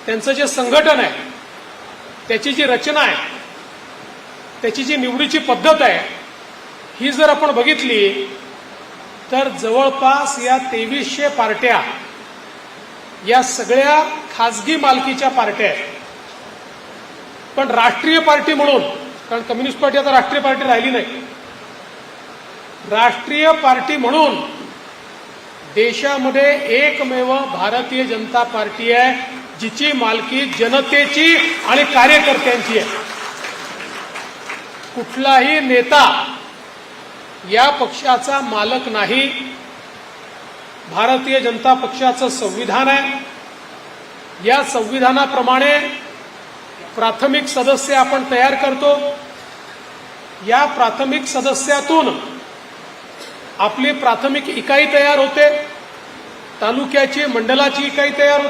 त्यांचं जे संघटन आहे, त्याची जी रचना आहे, त्याची जी निवडीची पद्धत आहे, ही जर आपण बघितली तर जवळपास या 2300 पार्ट्या या सगळ्या खासगी मालकीच्या पार्ट्या आहेत. पण राष्ट्रीय पार्टी म्हणून, कारण कम्युनिस्ट पार्टी आता राष्ट्रीय पार्टी राहिली नाही, राष्ट्रीय पार्टी म्हणून देशामध्ये एकमेव भारतीय जनता पार्टी आहे जिची मालकी जनतेची आणि कार्यकर्त्यांची आहे. कुठलाही नेता या पक्षाचा मालक नाही. भारतीय जनता पक्षाचं संविधान आहे. या संविधानाप्रमाणे प्राथमिक सदस्य आपण तयार करतो. या प्राथमिक सदस्यातून आपली प्राथमिक इकाई तयार होते, तालुक्याची मंडलाची इकाई तयार होते.